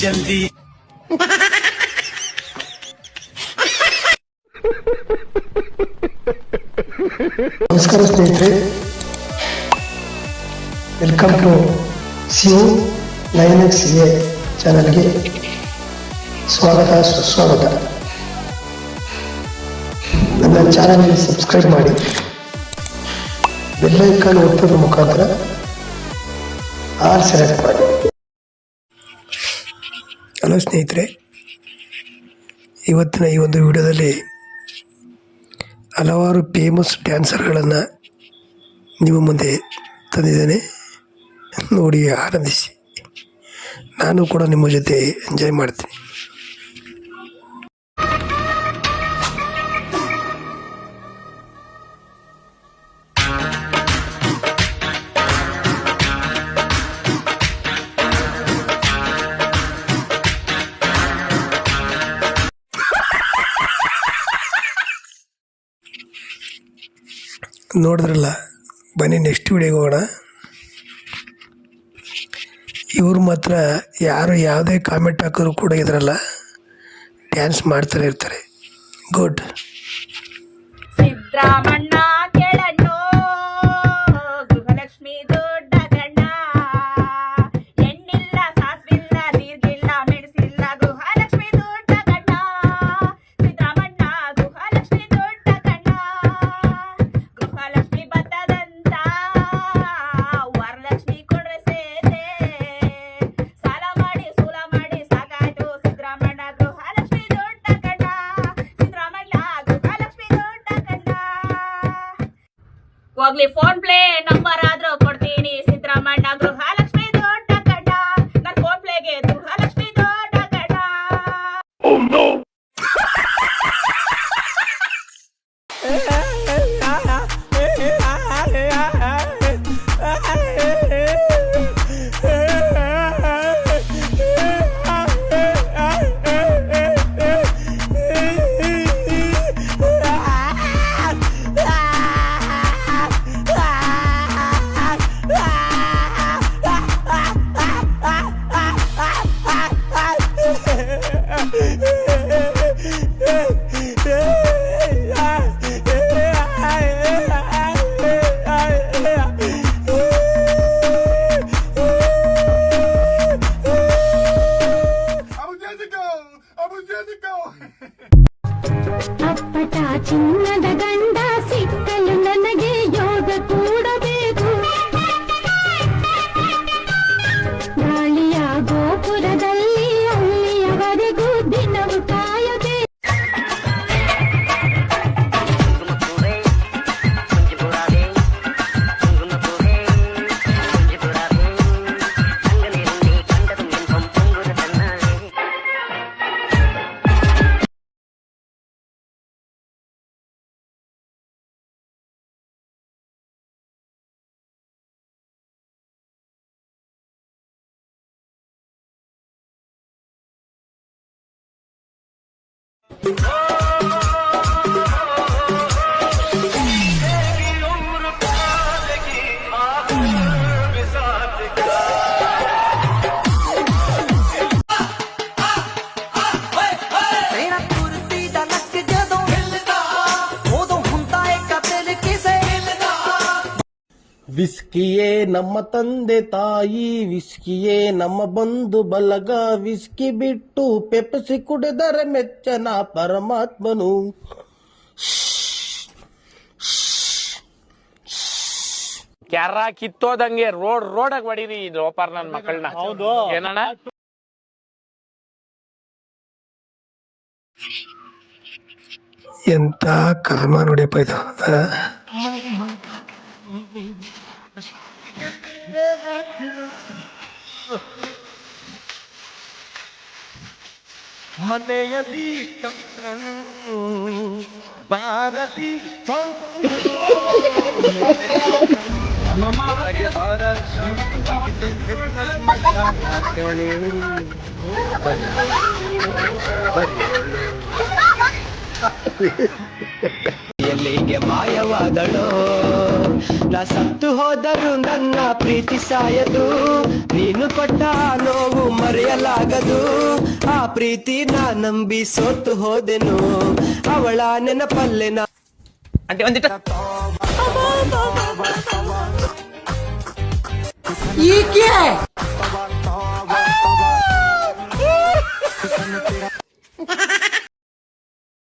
जल्दी ನಮಸ್ಕಾರ ಸ್ನೇಹಿತರೆ, ವೆಲ್ಕಮ್ ಟು ಸಿಒ 9XA ಚಾನಲ್ಗೆ ಸ್ವಾಗತ ಸುಸ್ವಾಗತ. ನನ್ನ ಚಾನಲ್ಗೆ ಸಬ್ಸ್ಕ್ರೈಬ್ ಮಾಡಿ, ಬೆಲ್ ಐಕಾನ್ ಒತ್ತೋದ್ರ ಮುಖಾಂತರ ಆಲ್ ಸೆಲೆಕ್ಟ್ ಮಾಡಿ. ಹಲೋ ಸ್ನೇಹಿತರೆ, ಇವತ್ತಿನ ಈ ಒಂದು ವಿಡಿಯೋದಲ್ಲಿ ಹಲವಾರು ಫೇಮಸ್ ಡ್ಯಾನ್ಸರ್ಗಳನ್ನು ನಿಮ್ಮ ಮುಂದೆ ತಂದಿದ್ದೇನೆ. ನೋಡಿ ಆನಂದಿಸಿ. ನಾನು ಕೂಡ ನಿಮ್ಮ ಜೊತೆ ಎಂಜಾಯ್ ಮಾಡ್ತೀನಿ. ನೋಡಿದ್ರಲ್ಲ, ಬನ್ನಿ ನೆಕ್ಸ್ಟ್ ವಿಡಿಯೋಗೆ ಹೋಗೋಣ. ಇವರು ಮಾತ್ರ ಯಾರು ಯಾವುದೇ ಕಾಮೆಂಟ್ ಹಾಕಿದ್ರು ಕೂಡ ಇದರಲ್ಲ ಡ್ಯಾನ್ಸ್ ಮಾಡ್ತಾನೆ ಇರ್ತಾರೆ. ಗುಡ್. ಸಿದ್ರಾಮಣ್ಣ ಕೆಳಣ್ಣು ಗೃಹಲಕ್ಷ್ಮಿ ದೊಡ್ಡ ಗಣ್ಣ, ಎಣ್ಣಿಲ್ಲ ಸಾಸ್ವಿಲ್ಲ ನೀರ್ಗಿಲ್ಲ ಮೆಣಸಿಲ್ಲ ಗೃಹಲಕ್ಷ್ಮಿ ದೊಡ್ಡ ಗಣ್ಣ. ಸಿದ್ರಾಮಣ್ಣ ಗೃಹಲಕ್ಷ್ಮಿ ದೊಡ್ಡ ಗಣ್ಣ, ಗೃಹಲಕ್ಷ್ಮಿ ಬತ್ತದಂತ ವರಲಕ್ಷ್ಮಿ ಕೊಡ್ರೆ ಸೇತೆ, ಸಾಲ ಮಾಡಿ ಸೂಲ ಮಾಡಿ ಸಾಕಾಯ್ತು ಸಿದ್ರಾಮಣ್ಣ ಗೃಹಲಕ್ಷ್ಮಿ ದೊಡ್ಡ ಗಣ್ಣ. ಸಿದ್ರಾಮಣ್ಣ ಗೃಹಲಕ್ಷ್ಮಿ ದೊಡ್ಡ ಗಣ್ಣ. ಹೋಗ್ಲಿ ಫೋನ್ ಪ್ಲೇ ನಂಬರ್ ಆದ್ರೂ ಕೊಡ್ತೀನಿ, ಸಿದ್ರಾಮಣ್ಣ ಗೃಹಲಕ್ಷ್ಮಿ ದೊಡ್ಡ ಗಣ್ಣ. ನನ್ನ ಫೋನ್ ಪ್ಲೇಗೆ ಗೃಹಲಕ್ಷ್ಮಿ ದೊಡ್ಡ ಗಣ್ಣ. ಅಪ್ಪಟ ಚಿನ್ನದ ಗಂಡ ಸಿಕ್ಕಲು ನನಗೆ ಯೋಗ ಕೂಡಬೇಕು. ಗಾಳಿಯ ಗೋಪುರದಲ್ಲಿ ಅಲ್ಲಿಯವರೆಗೂ ದಿನವು ಕಾಯಬೇಕು. ವಿಸ್ಕಿಯೇ ನಮ್ಮ ತಂದೆ ತಾಯಿ, ವಿಸ್ಕಿಯೇ ನಮ್ಮ ಬಂಧು ಬಲಗ, ವಿಸ್ಕಿ ಬಿಟ್ಟು ಪೆಪ್ಸಿ ಕುಡಿದರೆ ಮೆಚ್ಚನ ಪರಮಾತ್ಮನು. ಕ್ಯಾರ ಕಿತ್ತೋದಂಗೆ ರೋಡಾಗ ಹೊಡೀರಿ ಲೋಪಾರ್ ನನ್ ಮಕ್ಕಳನ್ನ. ಹೌದು ಏನಣ್ಣ? ಎಂತ ಕರ್ಮ ನೋಡಿಯಪ್ಪ ಇದು. ಮನೆಯಲ್ಲಿ ಭಾರತಿ ಎಲ್ಲಿಗೆ ಮಾಯವಾದಳೋ ನಾ ಸತ್ತು ಹೋದರೂ ನನ್ನ ಪ್ರೀತಿ ಸಾಯದು, ನೀನು ಕೊಟ್ಟ ನೋವು ಮರೆಯಲಾಗದು. ಆ ಪ್ರೀತಿ ನಾ ನಂಬಿ ಸೋತು ಹೋದೆನು, ಅವಳ ನೆನಪಲ್ಲೆ ನಾ ಆಂಟಿ ಒಂದಿಟ್ಟು ಈಕೆ